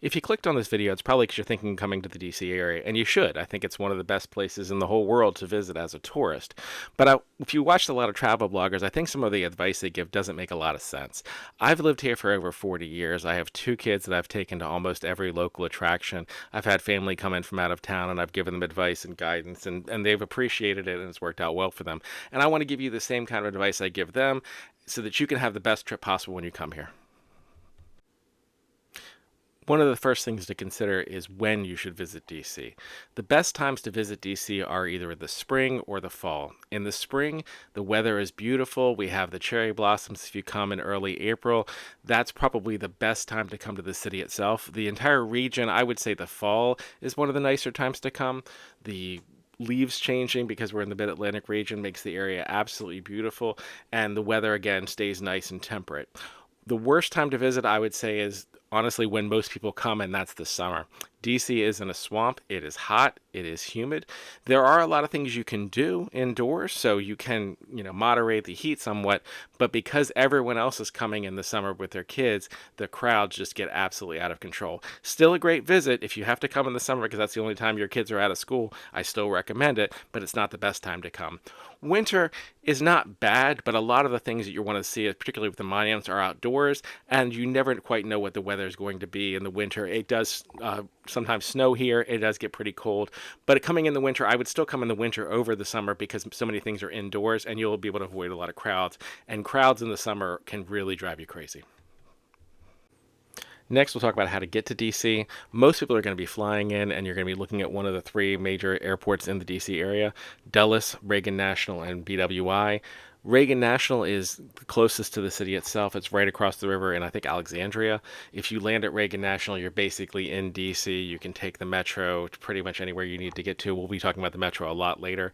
If you clicked on this video, it's probably because you're thinking of coming to the DC area, and you should. I think it's one of the best places in the whole world to visit as a tourist. But if you watched a lot of travel bloggers, I think some of the advice they give doesn't make a lot of sense. I've lived here for over 40 years. I have two kids that I've taken to almost every local attraction. I've had family come in from out of town, and I've given them advice and guidance, and they've appreciated it, and it's worked out well for them. And I want to give you the same kind of advice I give them so that you can have the best trip possible when you come here. One of the first things to consider is when you should visit DC. The best times to visit DC are either the spring or the fall. In the spring, the weather is beautiful. We have the cherry blossoms if you come in early April. That's probably the best time to come to the city itself. The entire region, I would say the fall is one of the nicer times to come. The leaves changing because we're in the mid-Atlantic region makes the area absolutely beautiful, and the weather again stays nice and temperate. The worst time to visit, I would say, is honestly when most people come, and that's the summer. DC is in a swamp. It is hot. It is humid. There are a lot of things you can do indoors, so you can, moderate the heat somewhat. But because everyone else is coming in the summer with their kids, the crowds just get absolutely out of control. Still a great visit if you have to come in the summer because that's the only time your kids are out of school. I still recommend it, but it's not the best time to come. Winter is not bad, but a lot of the things that you want to see, particularly with the monuments, are outdoors, and you never quite know what the weather is going to be in the winter. It does sometimes snow here. It does get pretty cold, but coming in the winter, I would still come in the winter over the summer because so many things are indoors, and you'll be able to avoid a lot of crowds. And crowds in the summer can really drive you crazy. Next, we'll talk about how to get to DC. Most people are going to be flying in, and you're going to be looking at one of the three major airports in the DC area: Dulles, Reagan National, and BWI. Reagan National is the closest to the city itself. It's right across the river in, I think, Alexandria. If you land at Reagan National, you're basically in DC. You can take the metro to pretty much anywhere you need to get to. We'll be talking about the metro a lot later,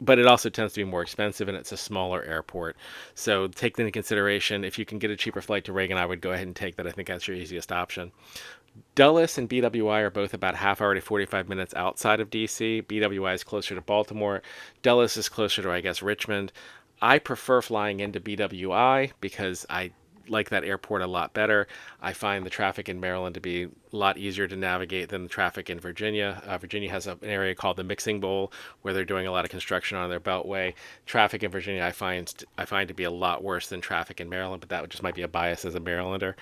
but it also tends to be more expensive, and it's a smaller airport. So take that into consideration. If you can get a cheaper flight to Reagan, I would go ahead and take that. I think that's your easiest option. Dulles and BWI are both about half hour to 45 minutes outside of DC. BWI is closer to Baltimore. Dulles is closer to, I guess, Richmond. I prefer flying into BWI because I like that airport a lot better. I find the traffic in Maryland to be a lot easier to navigate than the traffic in Virginia. Virginia has an area called the Mixing Bowl where they're doing a lot of construction on their beltway. Traffic in Virginia I find to be a lot worse than traffic in Maryland, but that just might be a bias as a Marylander.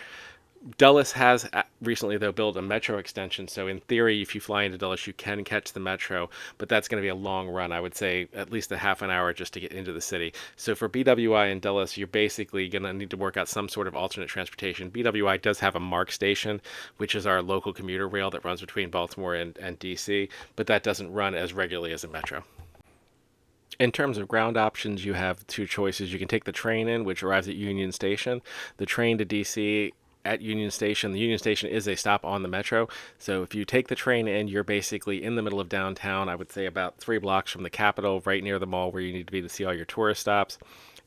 Dulles has recently, though, built a metro extension. So, in theory, if you fly into Dulles, you can catch the metro, but that's going to be a long run. I would say at least a half an hour just to get into the city. So, for BWI and Dulles, you're basically going to need to work out some sort of alternate transportation. BWI does have a MARC station, which is our local commuter rail that runs between Baltimore and DC, but that doesn't run as regularly as a metro. In terms of ground options, you have two choices. You can take the train in, which arrives at Union Station. The train to DC at Union Station. The Union Station is a stop on the metro. So if you take the train in, you're basically in the middle of downtown. I would say about 3 blocks from the Capitol, right near the mall where you need to be to see all your tourist stops.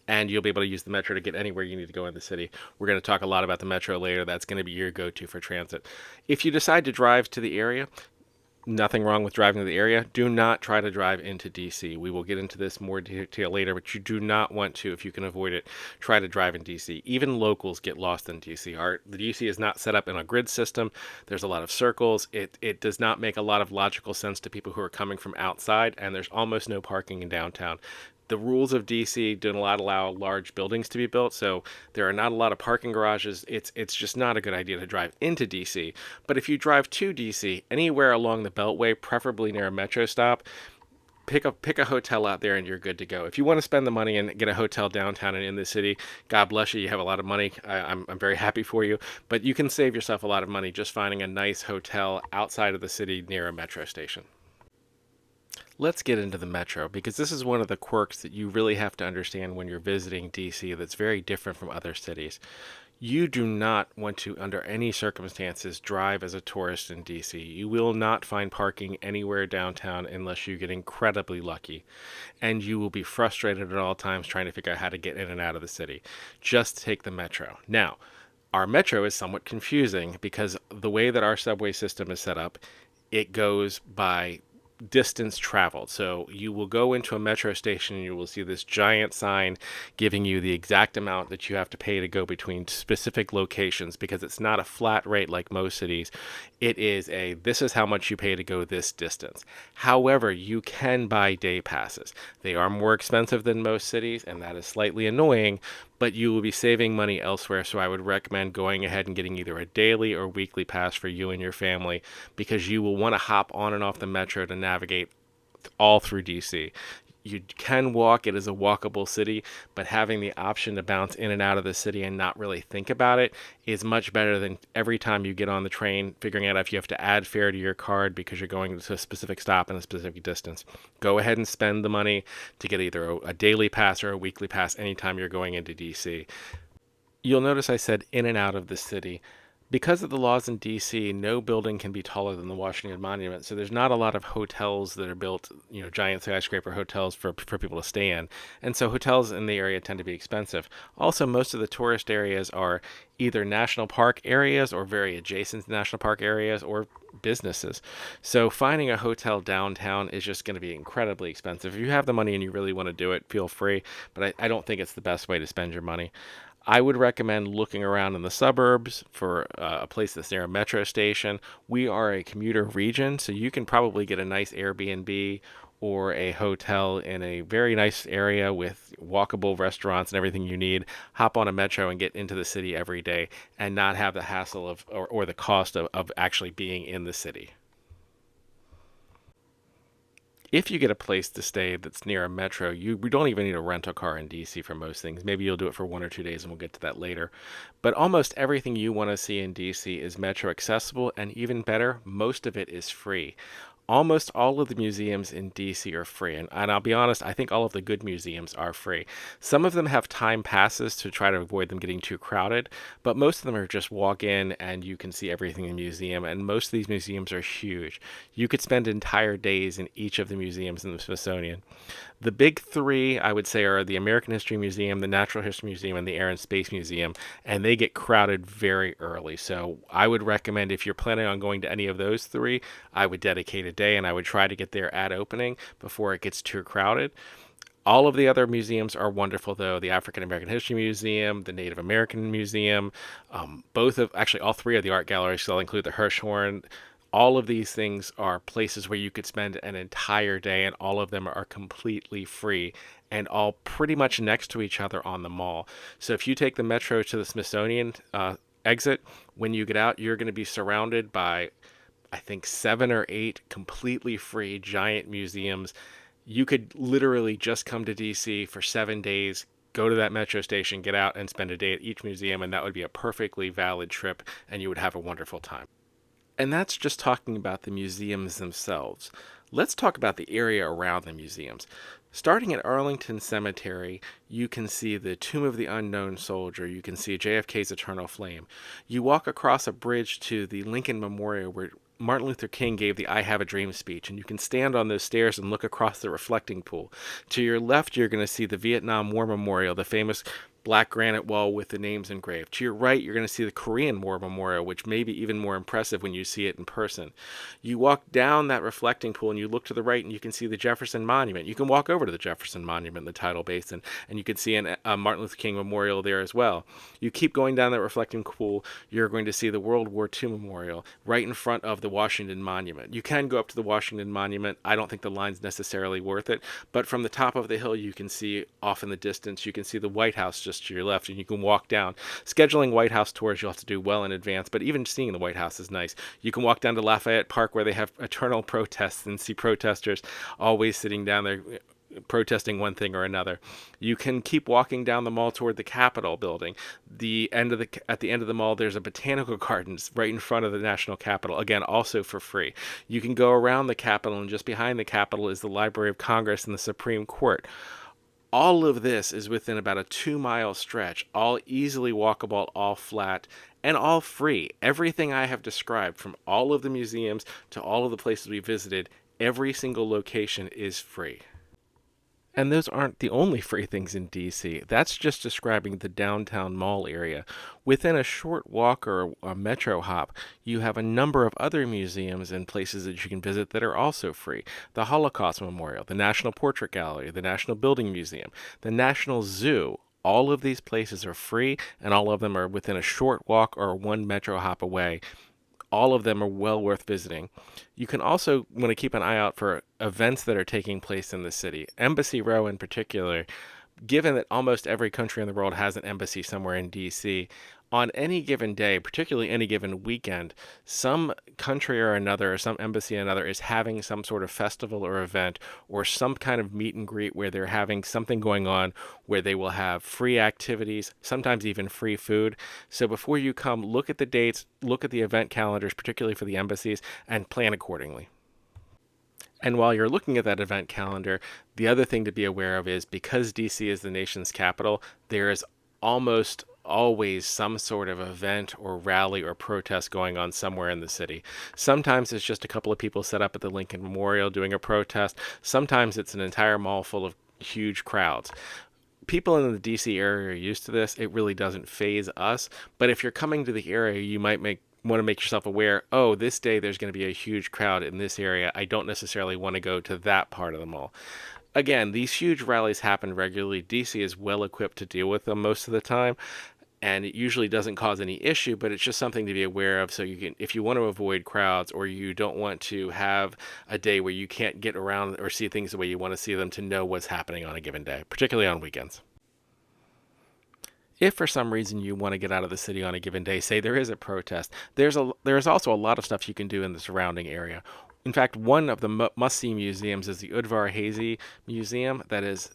And you'll be able to use the metro to get anywhere you need to go in the city. We're going to talk a lot about the metro later. That's going to be your go-to for transit. If you decide to drive to the area, nothing wrong with driving to the area. Do not try to drive into DC. We will get into this more detail later, but you do not want to, if you can avoid it, try to drive in DC. Even locals get lost in DC. The DC is not set up in a grid system. There's a lot of circles. It does not make a lot of logical sense to people who are coming from outside, and there's almost no parking in downtown. The rules of DC do not allow large buildings to be built, so there are not a lot of parking garages. It's just not a good idea to drive into DC. But if you drive to DC, anywhere along the Beltway, preferably near a metro stop, pick a hotel out there and you're good to go. If you want to spend the money and get a hotel downtown and in the city, God bless you. You have a lot of money. I'm very happy for you. But you can save yourself a lot of money just finding a nice hotel outside of the city near a metro station. Let's get into the metro because this is one of the quirks that you really have to understand when you're visiting DC that's very different from other cities. You do not want to, under any circumstances, drive as a tourist in DC. You will not find parking anywhere downtown unless you get incredibly lucky. And you will be frustrated at all times trying to figure out how to get in and out of the city. Just take the metro. Now, our metro is somewhat confusing because the way that our subway system is set up, it goes by distance traveled. So you will go into a metro station and you will see this giant sign giving you the exact amount that you have to pay to go between specific locations, because it's not a flat rate like most cities. It is this is how much you pay to go this distance. However, you can buy day passes. They are more expensive than most cities, and that is slightly annoying, but you will be saving money elsewhere. So I would recommend going ahead and getting either a daily or weekly pass for you and your family, because you will want to hop on and off the metro to navigate all through DC. You can walk, it is a walkable city, but having the option to bounce in and out of the city and not really think about it is much better than every time you get on the train figuring out if you have to add fare to your card because you're going to a specific stop in a specific distance. Go ahead and spend the money to get either a daily pass or a weekly pass anytime you're going into DC. You'll notice I said in and out of the city. Because of the laws in DC, no building can be taller than the Washington Monument, so there's not a lot of hotels that are built, giant skyscraper hotels for people to stay in. And so hotels in the area tend to be expensive. Also, most of the tourist areas are either national park areas or very adjacent to national park areas or businesses. So finding a hotel downtown is just going to be incredibly expensive. If you have the money and you really want to do it, feel free, but I don't think it's the best way to spend your money. I would recommend looking around in the suburbs for a place that's near a metro station. We are a commuter region, so you can probably get a nice Airbnb or a hotel in a very nice area with walkable restaurants and everything you need. Hop on a metro and get into the city every day and not have the hassle or the cost of actually being in the city. If you get a place to stay that's near a metro, we don't even need a rental car in DC for most things. Maybe you'll do it for 1 or 2 days, and we'll get to that later. But almost everything you want to see in DC is metro accessible, and even better, most of it is free. Almost all of the museums in DC are free, and I'll be honest, I think all of the good museums are free. Some of them have time passes to try to avoid them getting too crowded, but most of them are just walk in and you can see everything in the museum, and most of these museums are huge. You could spend entire days in each of the museums in the Smithsonian. The big three, I would say, are the American History Museum, the Natural History Museum, and the Air and Space Museum, and they get crowded very early. So I would recommend, if you're planning on going to any of those three, I would dedicate a day and I would try to get there at opening before it gets too crowded. All of the other museums are wonderful, though. The African American History Museum, the Native American Museum, all three of the art galleries, so I'll include the Hirshhorn. All of these things are places where you could spend an entire day, and all of them are completely free and all pretty much next to each other on the mall. So if you take the metro to the Smithsonian exit, when you get out, you're going to be surrounded by, I think, 7 or 8 completely free giant museums. You could literally just come to DC for 7 days, go to that metro station, get out, and spend a day at each museum, and that would be a perfectly valid trip, and you would have a wonderful time. And that's just talking about the museums themselves. Let's talk about the area around the museums. Starting at Arlington Cemetery, you can see the Tomb of the Unknown Soldier. You can see JFK's Eternal Flame. You walk across a bridge to the Lincoln Memorial, where Martin Luther King gave the I Have a Dream speech, and you can stand on those stairs and look across the reflecting pool. To your left, you're going to see the Vietnam War Memorial, the famous black granite wall with the names engraved. To your right, you're going to see the Korean War Memorial, which may be even more impressive when you see it in person. You walk down that reflecting pool and you look to the right and you can see the Jefferson Monument. You can walk over to the Jefferson Monument in the Tidal Basin and you can see a Martin Luther King Memorial there as well. You keep going down that reflecting pool, you're going to see the World War II Memorial right in front of the Washington Monument. You can go up to the Washington Monument. I don't think the line's necessarily worth it, but from the top of the hill you can see off in the distance, you can see the White House just to your left, and you can walk down. Scheduling White House tours you'll have to do well in advance, but even seeing the White House is nice. You can walk down to Lafayette Park, where they have eternal protests, and see protesters always sitting down there protesting one thing or another. You can keep walking down the mall toward the Capitol building. At the end of the mall, there's a botanical gardens right in front of the National Capitol, again, also for free. You can go around the Capitol, and just behind the Capitol is the Library of Congress and the Supreme Court. All of this is within about a 2-mile stretch, all easily walkable, all flat, and all free. Everything I have described, from all of the museums to all of the places we visited, every single location is free. And those aren't the only free things in DC. That's just describing the downtown mall area. Within a short walk or a metro hop, you have a number of other museums and places that you can visit that are also free. The Holocaust Memorial, the National Portrait Gallery, the National Building Museum, the National Zoo. All of these places are free, and all of them are within a short walk or one metro hop away. All of them are well worth visiting. You can also want to keep an eye out for events that are taking place in the city. Embassy Row, in particular, given that almost every country in the world has an embassy somewhere in DC, on any given day, particularly any given weekend, some country or another, or some embassy or another, is having some sort of festival or event or some kind of meet and greet where they're having something going on where they will have free activities, sometimes even free food. So before you come, look at the dates, look at the event calendars, particularly for the embassies, and plan accordingly. And while you're looking at that event calendar, the other thing to be aware of is because DC is the nation's capital, there is almost always some sort of event or rally or protest going on somewhere in the city. Sometimes it's just a couple of people set up at the Lincoln Memorial doing a protest. Sometimes it's an entire mall full of huge crowds. People in the DC area are used to this. It really doesn't phase us. But if you're coming to the area, you might want to make yourself aware, oh, this day there's going to be a huge crowd in this area. I don't necessarily want to go to that part of the mall. Again, these huge rallies happen regularly. DC is well equipped to deal with them most of the time, and it usually doesn't cause any issue, but it's just something to be aware of. So you can, if you want to avoid crowds or you don't want to have a day where you can't get around or see things the way you want to see them, to know what's happening on a given day, particularly on weekends. If for some reason you want to get out of the city on a given day, say there is a protest, there's also a lot of stuff you can do in the surrounding area. In fact, one of the must-see museums is the Udvar Hazy Museum, that is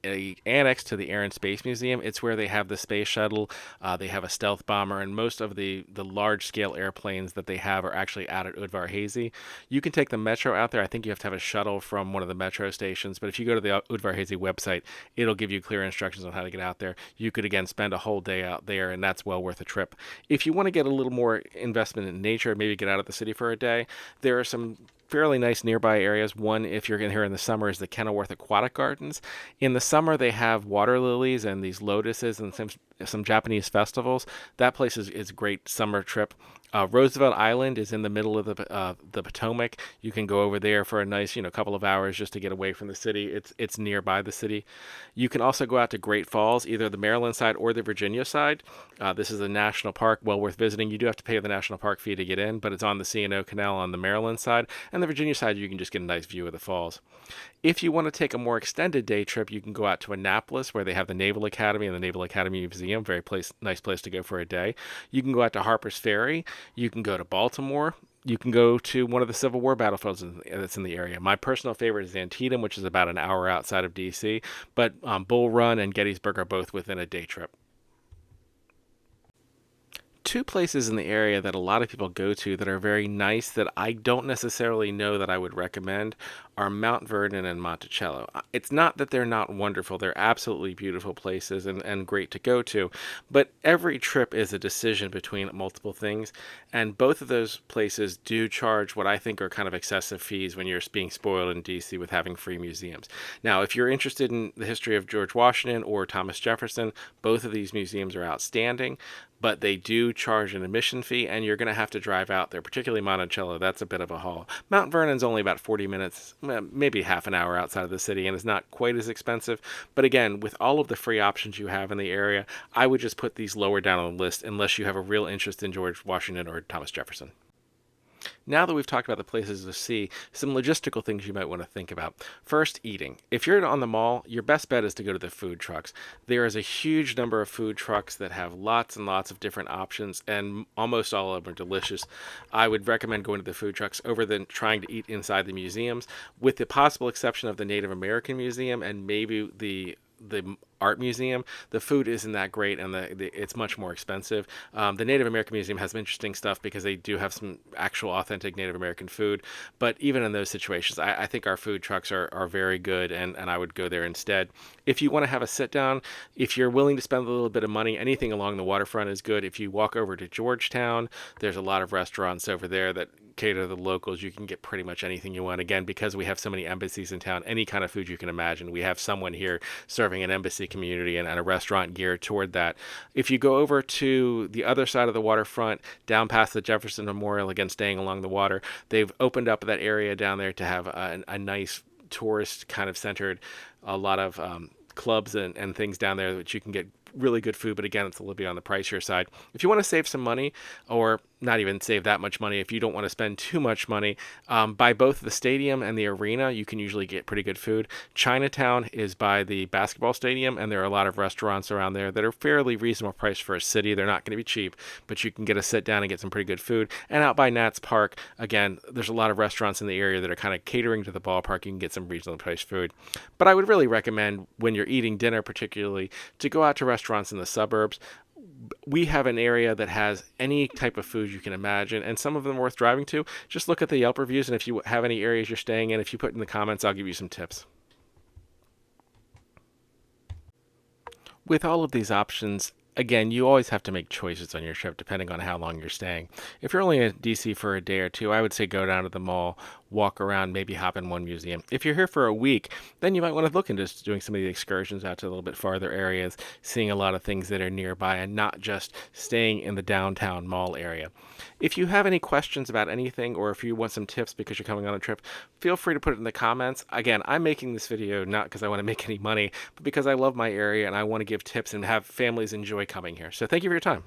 a annex to the Air and Space Museum. It's where they have the space shuttle. They have a stealth bomber, and most of the large scale airplanes that they have are actually out at Udvar Hazy. You can take the metro out there. I think you have to have a shuttle from one of the metro stations, but if you go to the Udvar Hazy website, it'll give you clear instructions on how to get out there. You could again spend a whole day out there, and that's well worth a trip. If you want to get a little more investment in nature, maybe get out of the city for a day, there are some fairly nice nearby areas. One, if you're here in the summer, is the Kenilworth Aquatic Gardens. In the summer, they have water lilies and these lotuses and some Japanese festivals. That place is a great summer trip. Roosevelt Island is in the middle of the Potomac. You can go over there for a nice, couple of hours just to get away from the city. It's nearby the city. You can also go out to Great Falls, either the Maryland side or the Virginia side. This is a national park, well worth visiting. You do have to pay the national park fee to get in, but it's on the C&O Canal on the Maryland side, and the Virginia side you can just get a nice view of the falls. If you want to take a more extended day trip, you can go out to Annapolis, where they have the Naval Academy and the Naval Academy Museum. Nice place to go for a day. You can go out to Harper's Ferry. You can go to Baltimore. You can go to one of the Civil War battlefields that's in the area. My personal favorite is Antietam, which is about an hour outside of D.C., but Bull Run and Gettysburg are both within a day trip. Two places in the area that a lot of people go to that are very nice that I don't necessarily know that I would recommend are Mount Vernon and Monticello. It's not that they're not wonderful, they're absolutely beautiful places and great to go to, but every trip is a decision between multiple things, and both of those places do charge what I think are kind of excessive fees when you're being spoiled in DC with having free museums. Now, if you're interested in the history of George Washington or Thomas Jefferson, both of these museums are outstanding, but they do charge an admission fee, and you're going to have to drive out there, particularly Monticello. That's a bit of a haul. Mount Vernon's only about 40 minutes, maybe half an hour outside of the city, and is not quite as expensive. But again, with all of the free options you have in the area, I would just put these lower down on the list unless you have a real interest in George Washington or Thomas Jefferson. Now that we've talked about the places to see, some logistical things you might want to think about. First, eating. If you're on the mall, your best bet is to go to the food trucks. There is a huge number of food trucks that have lots and lots of different options, and almost all of them are delicious. I would recommend going to the food trucks over than trying to eat inside the museums, with the possible exception of the Native American Museum and maybe the art museum, the food isn't that great, and it's much more expensive. The Native American Museum has some interesting stuff because they do have some actual authentic Native American food. But even in those situations, I think our food trucks are very good, and I would go there instead. If you want to have a sit down, if you're willing to spend a little bit of money, anything along the waterfront is good. If you walk over to Georgetown, there's a lot of restaurants over there that cater to the locals. You can get pretty much anything you want. Again, because we have so many embassies in town, any kind of food you can imagine, we have someone here serving an embassy community and a restaurant geared toward that. If you go over to the other side of the waterfront, down past the Jefferson Memorial, again staying along the water, they've opened up that area down there to have a nice tourist kind of centered, a lot of clubs and things down there that you can get really good food, but again, it's a little bit on the pricier side. If you want to save some money, or not even save that much money, if you don't want to spend too much money, by both the stadium and the arena, you can usually get pretty good food. Chinatown is by the basketball stadium, and there are a lot of restaurants around there that are fairly reasonable price for a city. They're not going to be cheap, but you can get a sit down and get some pretty good food. And out by Nats Park, again, there's a lot of restaurants in the area that are kind of catering to the ballpark. You can get some reasonable priced food. But I would really recommend, when you're eating dinner particularly, to go out to restaurants in the suburbs. We have an area that has any type of food you can imagine, and some of them are worth driving to. Just look at the Yelp reviews, and if you have any areas you're staying in, if you put in the comments, I'll give you some tips. With all of these options, again, you always have to make choices on your trip depending on how long you're staying. If you're only in DC for a day or two, I would say go down to the mall, walk around, maybe hop in one museum. If you're here for a week, then you might want to look into doing some of the excursions out to a little bit farther areas, seeing a lot of things that are nearby and not just staying in the downtown mall area. If you have any questions about anything, or if you want some tips because you're coming on a trip, feel free to put it in the comments. Again, I'm making this video not because I want to make any money, but because I love my area and I want to give tips and have families enjoy coming here. So thank you for your time.